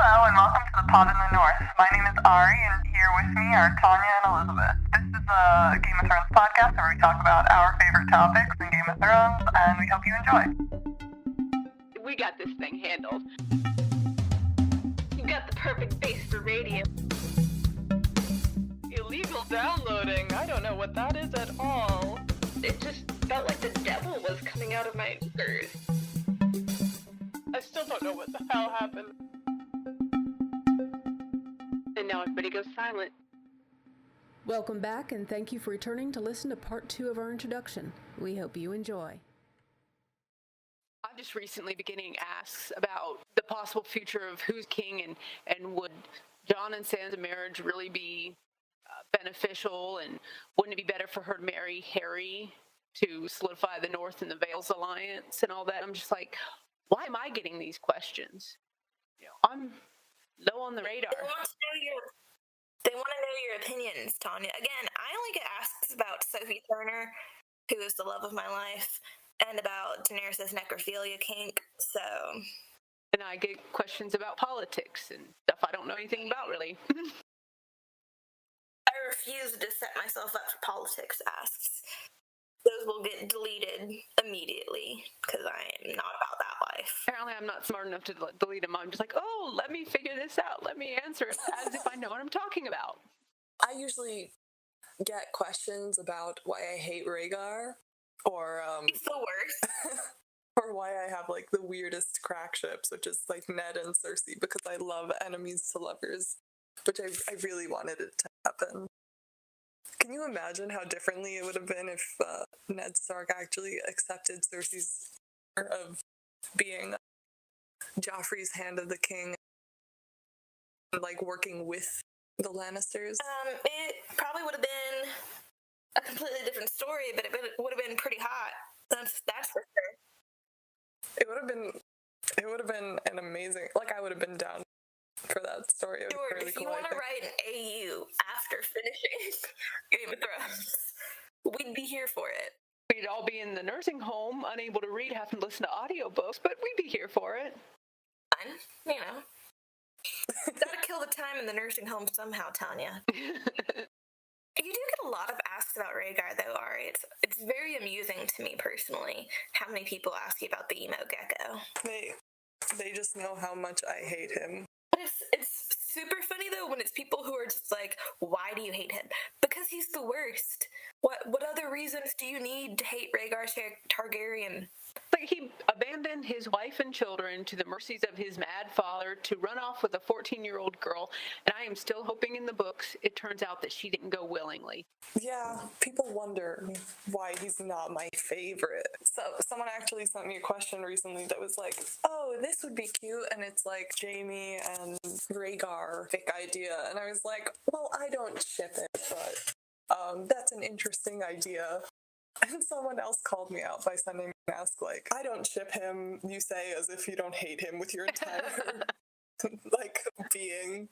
Hello and welcome to the Pod in the North. My name is Ari and here with me are Tonya and Elizabeth. This is a Game of Thrones podcast where we talk about our favorite topics in Game of Thrones and we hope you enjoy. We got this thing handled. You got the perfect base for radio. Illegal downloading. I don't know what that is at all. It just felt like the devil was coming out of my ears. I still don't know what the hell happened. And now everybody goes silent. Welcome back, and thank you for returning to listen to part 2 of our introduction. We hope you enjoy. I'm just recently beginning asks about the possible future of who's king and would Jon and Sansa's marriage really be beneficial, and wouldn't it be better for her to marry Harry to solidify the North and the Vales alliance and all that? I'm just like, why am I getting these questions? I'm low on the radar. They want to know your opinions, Tonya. Again, I only get asked about Sophie Turner, who is the love of my life, and about Daenerys' necrophilia kink, so... And I get questions about politics and stuff I don't know anything about, really. I refuse to set myself up for politics asks. Those will get deleted immediately, because I am not about that life. Apparently I'm not smart enough to delete them. I'm just like, oh, let me figure this out. Let me answer it as if I know what I'm talking about. I usually get questions about why I hate Rhaegar, or He's the worst. or why I have like the weirdest crack ships, which is like Ned and Cersei, because I love enemies to lovers, which I really wanted it to happen. Can you imagine how differently it would have been if Ned Stark actually accepted Cersei's offer of being Joffrey's Hand of the King, and like working with the Lannisters? It probably would have been a completely different story, but it would have been pretty hot. That's for sure. It would have been an amazing, like, I would have been down for that story. It Sure, really if cool, you want to write an AU after finishing Game of Thrones, we'd be here for it. We'd all be in the nursing home, unable to read, having to listen to audiobooks, but we'd be here for it. Fine, you know. Gotta kill the time in the nursing home somehow, Tonya. You do get a lot of asks about Rhaegar, though, Ari. It's very amusing to me personally how many people ask you about the emo gecko. They just know how much I hate him. But it's super funny, though, when it's people who are just like, why do you hate him? Because he's the worst. What other reasons do you need to hate Rhaegar Targaryen? Like, he abandoned his wife and children to the mercies of his mad father to run off with a 14-year-old girl, and I am still hoping in the books it turns out that she didn't go willingly. Yeah, people wonder why he's not my favorite. So someone actually sent me a question recently that was like, oh, this would be cute, and it's like Jaime and Rhaegar, thick idea, and I was like, well, I don't ship it, but that's an interesting idea. And someone else called me out by sending me an ask like, I don't ship him, you say, as if you don't hate him with your entire, like, being.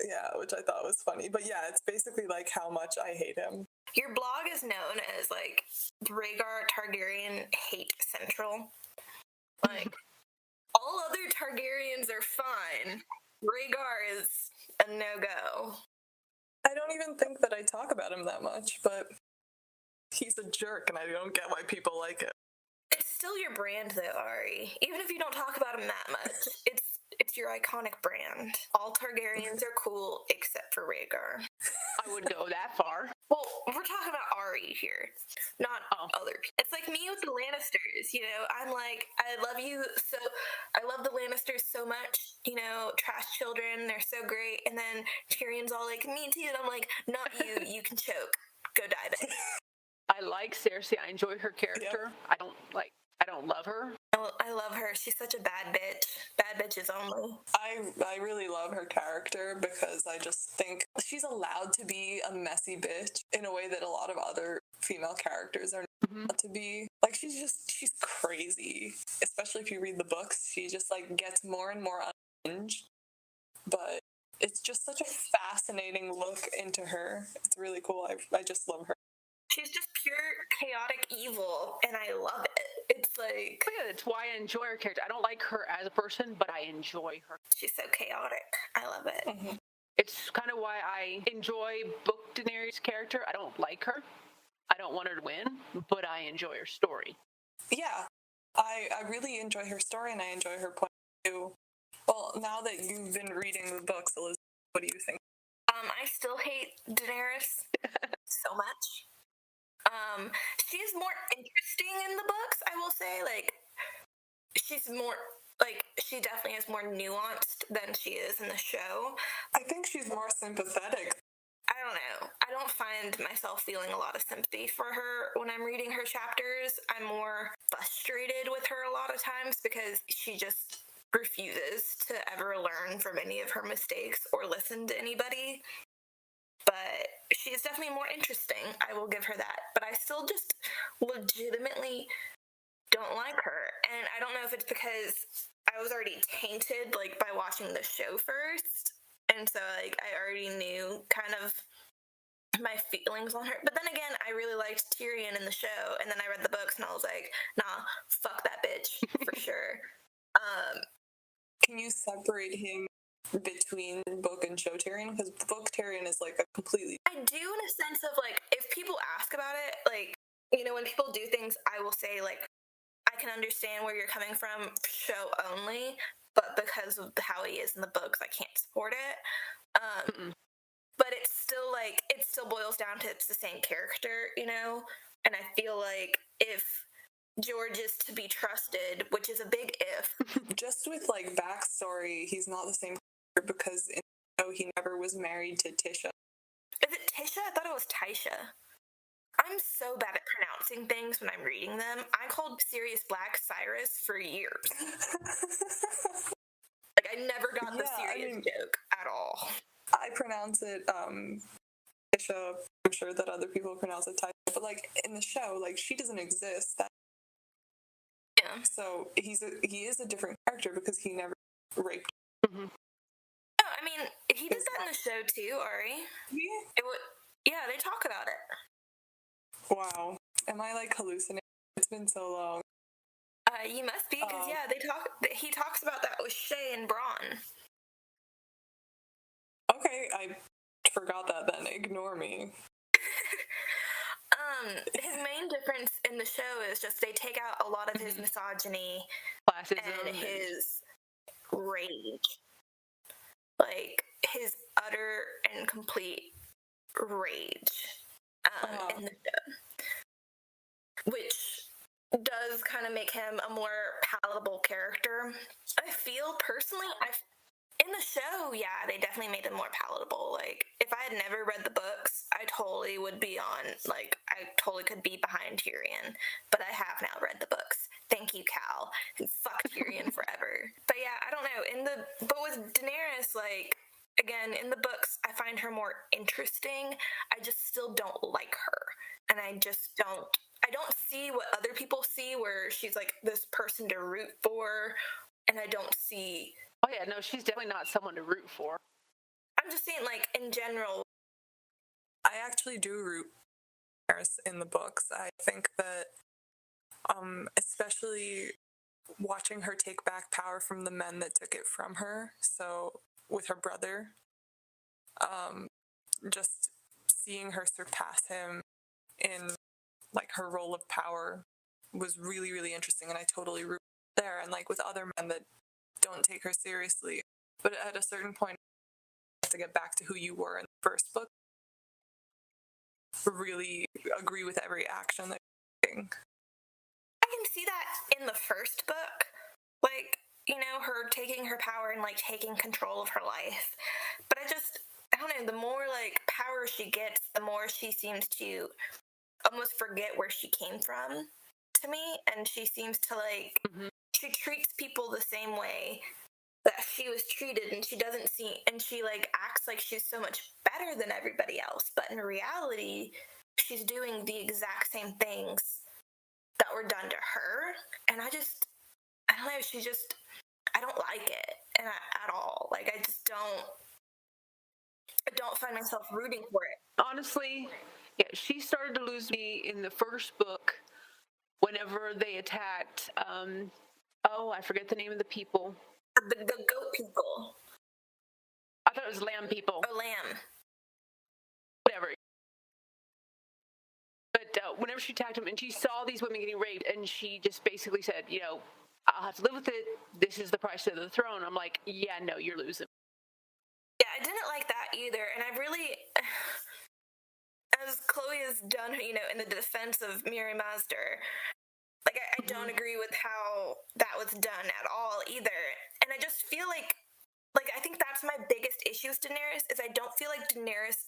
Yeah, which I thought was funny. But yeah, it's basically like how much I hate him. Your blog is known as, like, Rhaegar Targaryen Hate Central. Like, all other Targaryens are fine. Rhaegar is a no-go. I don't even think that I talk about him that much, but he's a jerk, and I don't get why people like it. It's still your brand, though, Ari. Even if you don't talk about him that much, it's your iconic brand. All Targaryens are cool, except for Rhaegar. I wouldn't go that far. Well, we're talking about Ari here, not other people. It's like me with the Lannisters, you know? I'm like, I love the Lannisters so much, you know, trash children, they're so great, and then Tyrion's all like, me too, and I'm like, not you, you can choke. Go die, babe. I like Cersei. I enjoy her character. Yep. I don't love her. I love her. She's such a bad bitch. Bad bitches only. I really love her character because I just think she's allowed to be a messy bitch in a way that a lot of other female characters are not to be. Like, she's crazy. Especially if you read the books, she just, like, gets more and more unhinged. But it's just such a fascinating look into her. It's really cool. I just love her. She's just pure chaotic evil, and I love it. It's like... Yeah, that's why I enjoy her character. I don't like her as a person, but I enjoy her. She's so chaotic. I love it. Mm-hmm. It's kind of why I enjoy book Daenerys' character. I don't like her. I don't want her to win, but I enjoy her story. Yeah, I really enjoy her story, and I enjoy her point of view. Well, now that you've been reading the books, Elizabeth, what do you think? I still hate Daenerys so much. She's more interesting in the books, I will say. Like, she's more, like, she definitely is more nuanced than she is in the show. I think she's more sympathetic. I don't know. I don't find myself feeling a lot of sympathy for her when I'm reading her chapters. I'm more frustrated with her a lot of times because she just refuses to ever learn from any of her mistakes or listen to anybody. But she is definitely more interesting. I will give her that. But I still just legitimately don't like her. And I don't know if it's because I was already tainted, like, by watching the show first. And so, like, I already knew kind of my feelings on her. But then again, I really liked Tyrion in the show. And then I read the books and I was like, nah, fuck that bitch, for sure. Can you separate him between book and show Tyrion? Because book Tyrion is like a completely... I do, in a sense of, like, if people ask about it, like, you know, when people do things, I will say, like, I can understand where you're coming from, show only, but because of how he is in the books, I can't support it. But it's still, like, it still boils down to it's the same character, you know? And I feel like if George is to be trusted, which is a big if. Just with, like, backstory, he's not the same character because in the show he never was married to Tisha. Is it Tisha? I thought it was Taisha. I'm so bad at pronouncing things when I'm reading them. I called Sirius Black Cyrus for years. Like, I never got the Sirius joke at all. I pronounce it Tisha. I'm sure that other people pronounce it Taisha, but, like, in the show, like, she doesn't exist. Yeah. So he is a different character because he never raped. No, I mean, he did that in the show too, Ari. Yeah, they talk about it. Wow. Am I, like, hallucinating? It's been so long. You must be, because he talks about that with Shay and Braun. Okay, I forgot that then. Ignore me. His main difference in the show is just they take out a lot of his misogyny Classism and his rage. Like, his utter and complete rage in the show. Which does kind of make him a more palatable character. I feel personally, in the show, yeah, they definitely made him more palatable. Like, if I had never read the books, I totally would be on, like, I totally could be behind Tyrion. But I have now read the books. Thank you, Cal. And fuck Tyrion forever. But yeah, I don't know. But with Daenerys, like, again, in the books, I find her more interesting. I just still don't like her. And I don't see what other people see, where she's, like, this person to root for. And I don't see... Oh, yeah, no, she's definitely not someone to root for. I'm just saying, like, in general. I actually do root for Daenerys in the books. I think that, especially watching her take back power from the men that took it from her, so with her brother, just seeing her surpass him in, like, her role of power was really, really interesting, and I totally root there. And, like, with other men that don't take her seriously, but at a certain point you have to get back to who you were in the first book, really agree with every action that you're taking. I can see that in the first book, like, you know, her taking her power and, like, taking control of her life. But I don't know, the more, like, power she gets, the more she seems to almost forget where she came from, to me. And she seems to, like, she treats people the same way that she was treated, and she doesn't see, and she, like, acts like she's so much better than everybody else. But in reality, she's doing the exact same things that were done to her. And I don't know, I don't like it at all. Like, I don't find myself rooting for it. Honestly, Yeah, she started to lose me in the first book whenever they attacked, I forget the name of the people. The goat people. I thought it was lamb people. Oh, lamb. Whatever. But whenever she attacked him and she saw these women getting raped, and she just basically said, I'll have to live with it. This is the price of the throne. I'm like, yeah, no, you're losing. Yeah, I didn't like that either. And I really, as Chloe has done, in the defense of Miri Mazder, like, I don't agree with how that was done at all either. And I just feel like I think that's my biggest issue with Daenerys, is I don't feel like Daenerys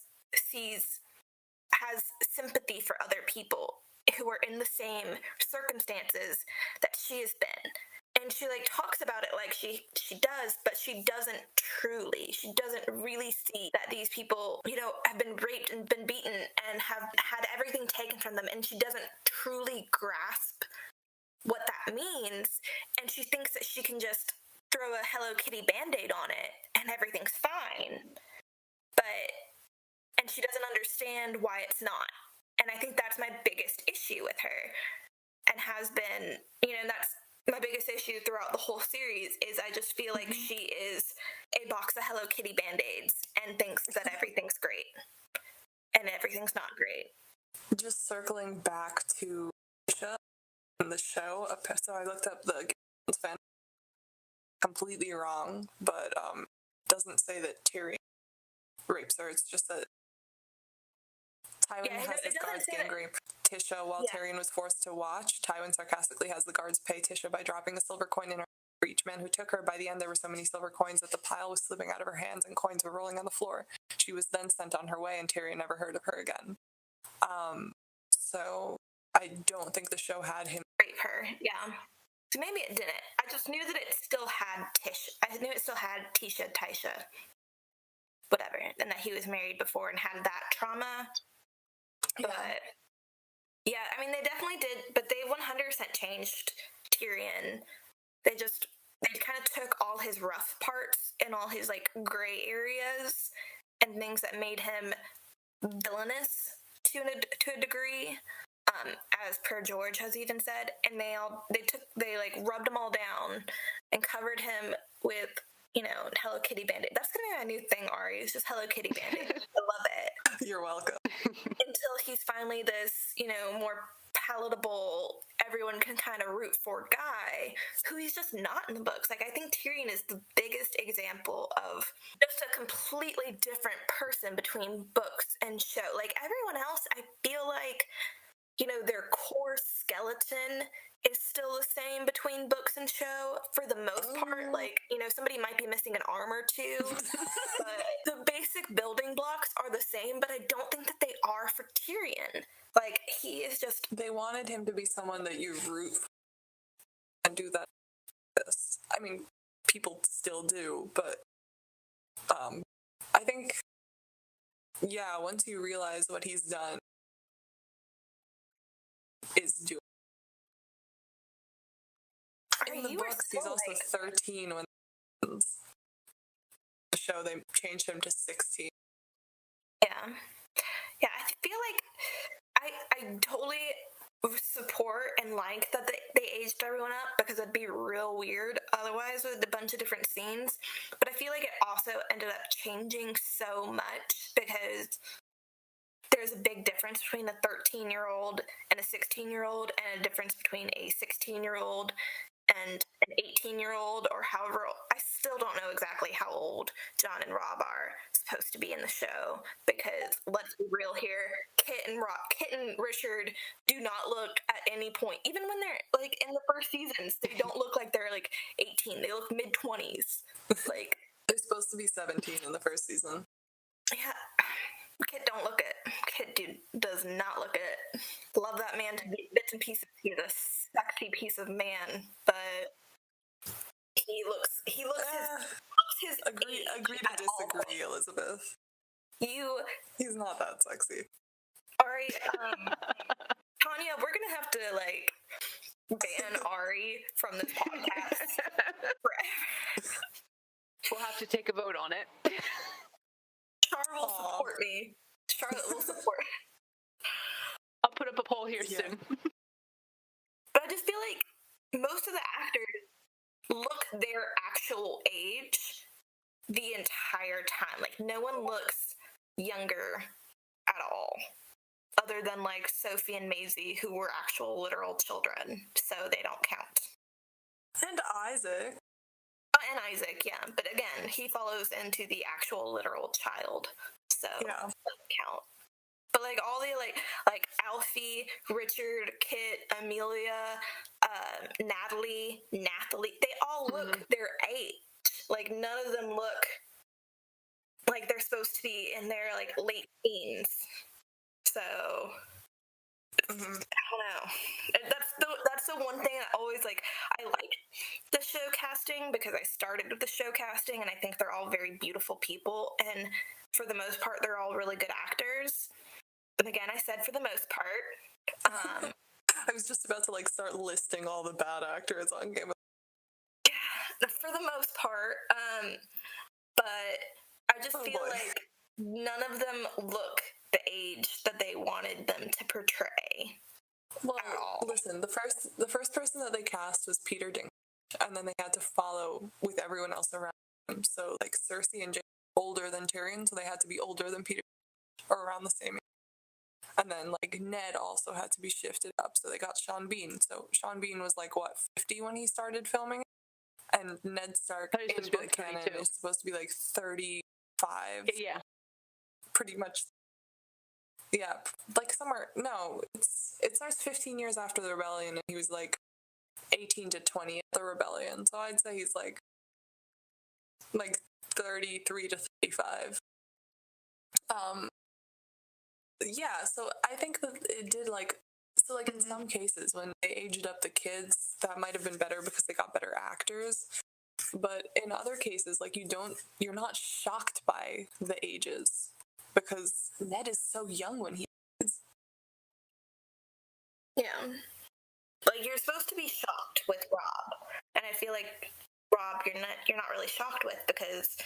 has sympathy for other people who are in the same circumstances that she has been. And she talks about it like she does, but she doesn't truly. She doesn't really see that these people, have been raped and been beaten and have had everything taken from them, and she doesn't truly grasp what that means. And she thinks that she can just throw a Hello Kitty Band-Aid on it and everything's fine. And she doesn't understand why it's not. And I think that's my biggest issue with her, and has been, and that's my biggest issue throughout the whole series, is I just feel like she is a box of Hello Kitty Band-Aids and thinks that everything's great. And everything's not great. Just circling back to Tisha in the show, so I looked up the Game of Thrones fan, completely wrong, but doesn't say that Tyrion rapes her. It's just that Tywin has his guards gang rape Tisha while Tyrion was forced to watch. Tywin sarcastically has the guards pay Tisha by dropping a silver coin in her for each man who took her. By the end, there were so many silver coins that the pile was slipping out of her hands and coins were rolling on the floor. She was then sent on her way, and Tyrion never heard of her again. So I don't think the show had him rape her. Yeah. So maybe it didn't. I just knew that it still had I knew it still had Tysha, whatever, and that he was married before and had that trauma. But yeah, I mean, they definitely did, but they 100% changed Tyrion. They kind of took all his rough parts and all his gray areas and things that made him villainous to a degree, as per George has even said, and they rubbed them all down and covered him with Hello Kitty Band-Aid. That's gonna be my new thing, Ari. It's just Hello Kitty Band-Aid. I love it. You're welcome. Until he's finally this, more palatable, everyone can kind of root for guy, who he's just not in the books. I think Tyrion is the biggest example of just a completely different person between books and show. Everyone else, I feel like, their core skeleton is still the same between books and show for the most part. Somebody might be missing an arm or two, but the basic building blocks are the same, but I don't think that they are for Tyrion. He is just... They wanted him to be someone that you root for and do that. I mean, people still do, but I think, once you realize what he's done is doing. In the books, he's also 13 when the show, they changed him to 16. Yeah, I feel like I totally support and like that they aged everyone up, because it'd be real weird otherwise with a bunch of different scenes. But I feel like it also ended up changing so much, because there's a big difference between a 13-year-old and a 16-year-old, and a difference between a 16-year-old and an 18-year-old, or however. I still don't know exactly how old John and Rob are supposed to be in the show, because let's be real here, Kit and Richard do not look at any point, even when they're in the first seasons, they don't look like they're 18. They look mid-20s. They're supposed to be 17 in the first season. Yeah. Kit don't look it. Kit does not look it. Love that man to bits and pieces. He's a sexy piece of man, but he looks his agree to disagree, Elizabeth. He's not that sexy. Ari, Tonya, we're gonna have to ban Ari from this podcast forever. We'll have to take a vote on it. Charlotte will support me. Charlotte will support. up a poll here soon. But I just feel like most of the actors look their actual age the entire time. Like, no one looks younger at all, other than, like, Sophie and Maisie, who were actual literal children, so they don't count. And Isaac. Oh, and Isaac, yeah. But again, he follows into the actual literal child, so Yeah. doesn't count. But, like, all the, like Alfie, Richard, Kit, Amelia, Natalie, they all look their age. Like, none of them look like they're supposed to be in their, like, late teens. So, I don't know. That's the one thing I always, like, I like the show casting because I started with the show casting, and I think they're all very beautiful people, and for the most part, they're all really good actors. And again, I said for the most part. I was just about to, like, start listing all the bad actors on Game of Yeah, for the most part. But I just feel like none of them look the age that they wanted them to portray. Well, listen, the first person that they cast was Peter Dinklage, and then they had to follow with everyone else around him. So, like, Cersei and Jaime were older than Tyrion, so they had to be older than Peter, or around the same age. And then, like, Ned also had to be shifted up, so they got Sean Bean. So Sean Bean was, like, what, 50 when he started filming it? And Ned Stark in the canon is supposed to be, like, 35. Yeah. Pretty much. Yeah, like, somewhere, no, it starts 15 years after the rebellion, and he was, like, 18 to 20 at the rebellion, so I'd say he's, like 33 to 35. Yeah, so I think that it did, like, so, like, in some cases, when they aged up the kids, that might have been better because they got better actors, but in other cases, like, you're not shocked by the ages, because Ned is so young when he is. Yeah. Like, you're supposed to be shocked with Rob, and I feel like Rob you're not really shocked with, because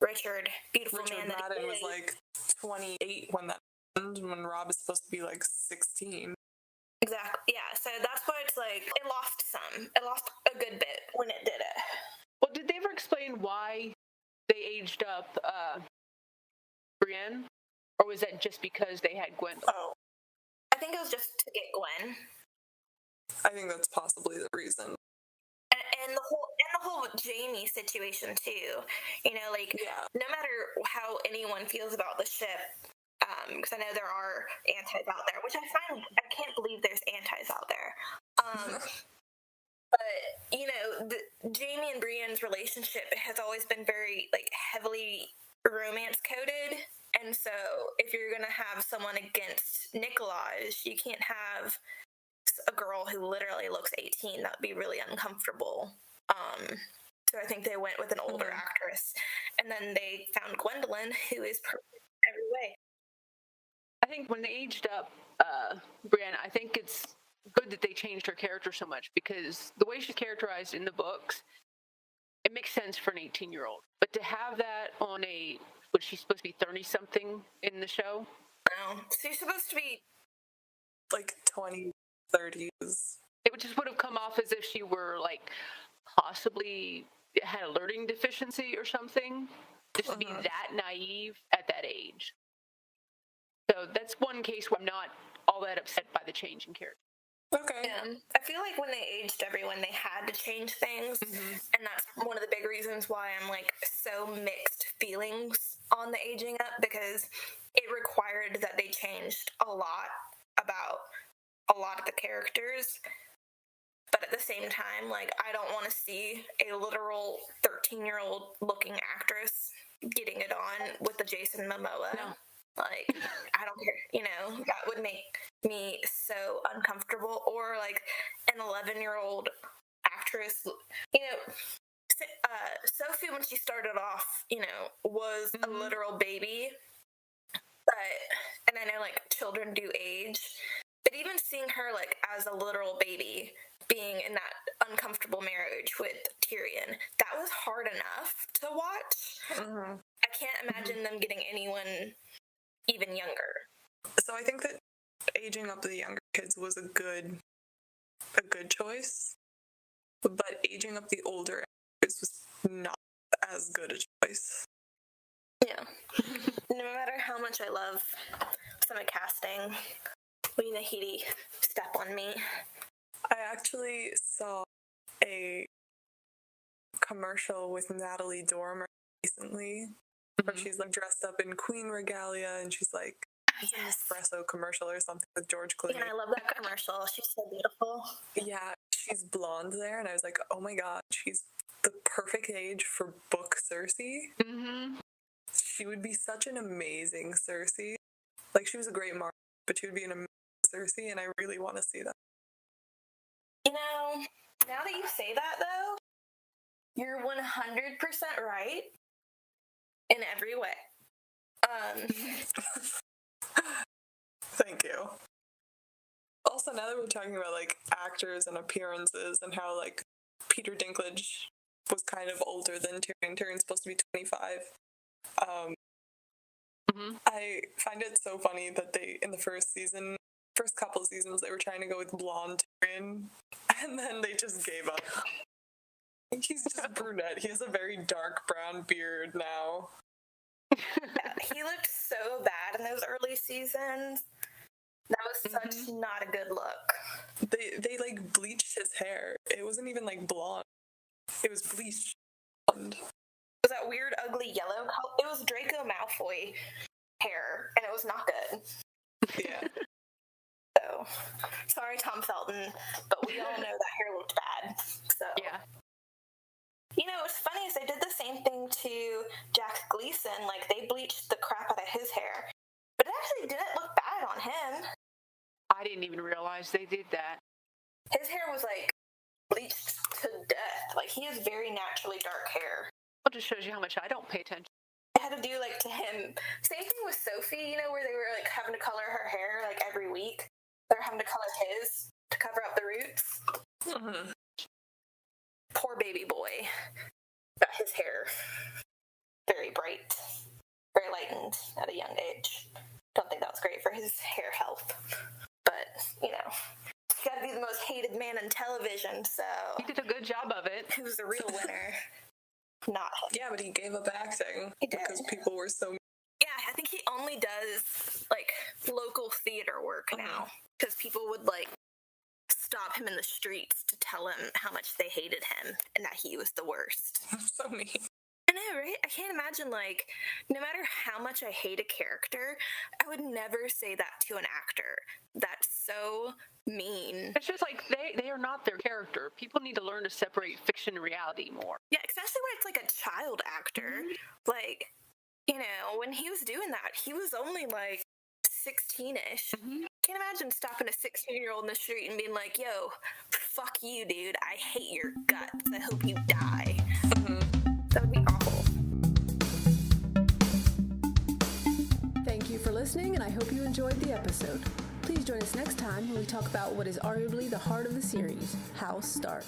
Richard Madden was, like, 28 when that happened, when Rob is supposed to be, like, 16. Exactly, yeah, so that's why it's like, it lost a good bit when it did it. Well, did they ever explain why they aged up Brienne? Or was that just because they had Gwendolyn? Oh. I think it was just to get Gwen. I think that's possibly the reason. And the whole Jamie situation too. You know, like, no matter how anyone feels about the ship, because I know there are antis out there, which I can't believe there's antis out there. But, you know, Jamie and Brienne's relationship has always been very, like, heavily romance coded. And so if you're going to have someone against Nikolaj, you can't have a girl who literally looks 18. That would be really uncomfortable. So I think they went with an older actress. And then they found Gwendolyn, who is perfect in every way. I think when they aged up Brienne, I think it's good that they changed her character so much, because the way she's characterized in the books, it makes sense for an 18-year-old. But to have that on was she supposed to be 30-something in the show? No. She's supposed to be like 20, 30s. It just would have come off as if she were, like, possibly had a learning deficiency or something, just to be that naive at that age. So that's one case where I'm not all that upset by the change in character. Okay. Yeah. I feel like when they aged everyone, they had to change things. And that's one of the big reasons why I'm, like, so mixed feelings on the aging up, because it required that they changed a lot about a lot of the characters. But at the same time, like, I don't want to see a literal 13-year-old looking actress getting it on with the Jason Momoa. No. Like, I don't care, you know, that would make me so uncomfortable. Or, like, an 11-year-old actress, you know, Sophie, when she started off, you know, was a literal baby. But, and I know, like, children do age, but even seeing her, like, as a literal baby, being in that uncomfortable marriage with Tyrion, that was hard enough to watch. I can't imagine them getting anyone even younger. So I think that aging up the younger kids was a good choice, but aging up the older actors was not as good a choice. Yeah. No matter how much I love some casting, Lee Nahidi step on me. I actually saw a commercial with Natalie Dormer recently, where she's like dressed up in queen regalia, and she's like, it's an espresso commercial or something with George Clooney. And I love that commercial. She's so beautiful. Yeah, she's blonde there, and I was like, oh my god, she's the perfect age for book Cersei. Mm-hmm. She would be such an amazing Cersei. Like, she was a great Mark, but she would be an amazing Cersei, and I really want to see that. You know, now that you say that, though, you're 100% right in every way. Thank you. Also, now that we're talking about, like, actors and appearances and how, like, Peter Dinklage was kind of older than Tyrion. Tyrion's supposed to be 25. I find it so funny that they, in the first couple seasons, they were trying to go with blonde Tyrion, and then they just gave up. He's just brunette. He has a very dark brown beard now. Yeah, he looked so bad in those early seasons. That was such not a good look. They like bleached his hair. It wasn't even like blonde. It was bleached blonde. It was that weird, ugly yellow color. It was Draco Malfoy hair, and it was not good. Yeah. So, sorry, Tom Felton, but we all know that hair looked bad. So, yeah. You know, what's funny is they did the same thing to Jack Gleason. Like, they bleached the crap out of his hair, but it actually didn't look bad on him. I didn't even realize they did that. His hair was like bleached to death. Like, he has very naturally dark hair. Well, just shows you how much I don't pay attention. It had to do like to him. Same thing with Sophie, you know, where they were like having to color her hair like every week. They're having to color his to cover up the roots. Poor baby boy got his hair very bright, very lightened at a young age. Don't think that was great for his hair health, but you know, he's got to be the most hated man in television. So He did a good job of it. who's the real winner? Not him. Yeah, but he gave up acting He did. because people were so. Yeah, I think he only does like local theater work now because people would like stop him in the streets to tell him how much they hated him and that he was the worst. So mean. I know, right? I can't imagine, like, no matter how much I hate a character, I would never say that to an actor. That's so mean. It's just like they are not their character. People need to learn to separate fiction and reality more. Yeah, especially when it's like a child actor. Like, you know, when he was doing that, he was only like 16-ish. Can't imagine stopping a 16-year-old in the street and being like, yo, fuck you, dude. I hate your guts. I hope you die. That would be awful. Thank you for listening, and I hope you enjoyed the episode. Please join us next time when we talk about what is arguably the heart of the series, House Stark.